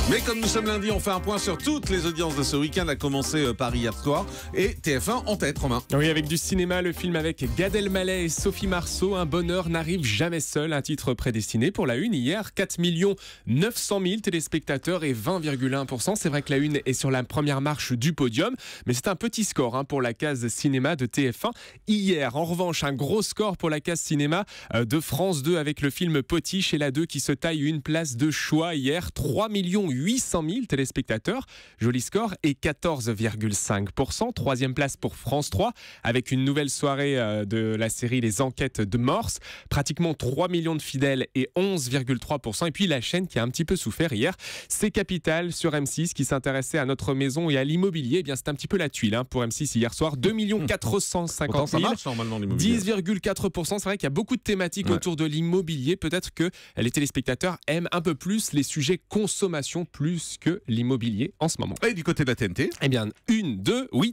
Mais comme nous sommes lundi, on fait un point sur toutes les audiences de ce week-end, à commencer par hier soir. Et TF1 en tête, Romain. Oui, avec du cinéma, le film avec Gad Elmaleh et Sophie Marceau, Un bonheur n'arrive jamais seul, un titre prédestiné pour la une hier. 4 900 000 téléspectateurs et 20,1%. C'est vrai que la une est sur la première marche du podium, mais c'est un petit score pour la case cinéma de TF1 hier. En revanche, un gros score pour la case cinéma de France 2 avec le film Potiche et la 2 qui se taille une place de choix hier. 3 800 000 téléspectateurs. Joli score et 14,5%. Troisième place pour France 3 avec une nouvelle soirée de la série Les Enquêtes de Morse. Pratiquement 3 millions de fidèles et 11,3%. Et puis la chaîne qui a un petit peu souffert hier, c'est Capital sur M6 qui s'intéressait à notre maison et à l'immobilier. Eh bien, c'est un petit peu la tuile pour M6 hier soir. 2 450 000. 10,4%. C'est vrai qu'il y a beaucoup de thématiques autour de l'immobilier. Peut-être que les téléspectateurs aiment un peu plus les sujets consommation plus que l'immobilier en ce moment. Et du côté de la TNT? Eh bien,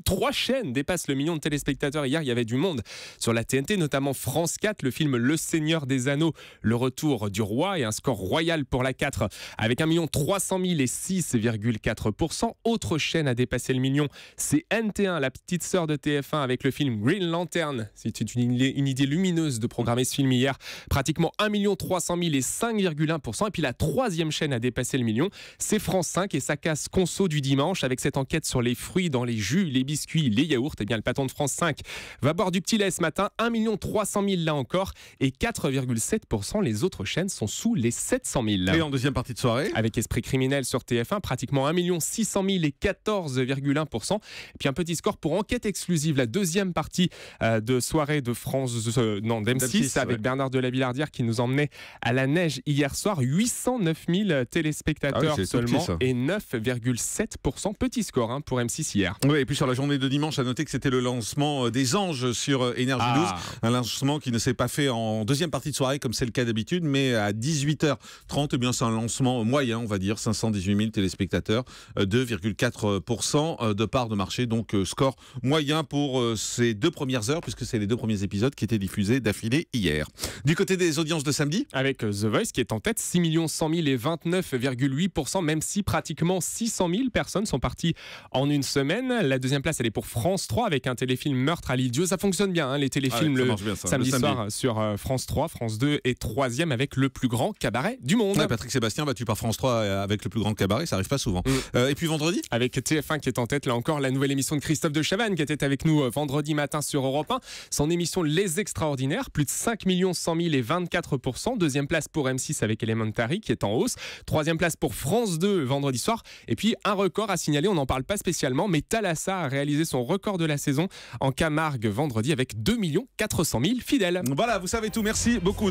3 chaînes dépassent le million de téléspectateurs. Hier, il y avait du monde sur la TNT, notamment France 4, le film Le Seigneur des Anneaux, le retour du roi, et un score royal pour la 4 avec 1 300 000 et 6,4%. Autre chaîne à dépasser le million, c'est NT1, la petite sœur de TF1, avec le film Green Lantern. C'est une idée lumineuse de programmer ce film hier. Pratiquement 1 300 000 et 5,1%. Et puis la troisième chaîne à dépasser le million, c'est France 5 et sa case conso du dimanche avec cette enquête sur les fruits dans les jus, les biscuits, les yaourts. Eh bien, le patron de France 5 va boire du petit lait ce matin. 1 300 000 là encore et 4,7%. Les autres chaînes sont sous les 700 000. Et en deuxième partie de soirée, avec Esprit criminel sur TF1, pratiquement 1 600 000 et 14,1%. Et puis un petit score pour Enquête exclusive, la deuxième partie de soirée de d'M6 avec Bernard de la Villardière qui nous emmenait à la neige hier soir. 809 000 téléspectateurs seulement et 9,7%. Petit score pour M6 hier. Oui, et puis sur la journée de dimanche, à noter que c'était le lancement des Anges sur Énergie 12. Un lancement qui ne s'est pas fait en deuxième partie de soirée comme c'est le cas d'habitude, mais à 18h30, eh bien, c'est un lancement moyen, on va dire, 518 000 téléspectateurs, 2,4% de part de marché. Donc score moyen pour ces deux premières heures, puisque c'est les deux premiers épisodes qui étaient diffusés d'affilée hier. Du côté des audiences de samedi, avec The Voice qui est en tête, 6 100 000 et 29,8%, même si pratiquement 600 000 personnes sont parties en une semaine. La deuxième place, elle est pour France 3 avec un téléfilm Meurtre à l'île-dieu. Ça fonctionne bien, les téléfilms samedi soir sur France 3. France 2 est troisième avec le plus grand cabaret du monde. Patrick Sébastien battu par France 3 avec le plus grand cabaret, ça arrive pas souvent. Et puis vendredi, avec TF1 qui est en tête, là encore, la nouvelle émission de Christophe de Chavannes qui était avec nous vendredi matin sur Europe 1. Son émission Les Extraordinaires, plus de 5 100 000 et 24%. Deuxième place pour M6 avec Elementary qui est en hausse. Troisième place pour France 2 vendredi soir. Et puis un record à signaler, on n'en parle pas spécialement, mais Thalassa a réalisé son record de la saison en Camargue vendredi avec 2 400 000 fidèles. Voilà, vous savez tout, merci beaucoup.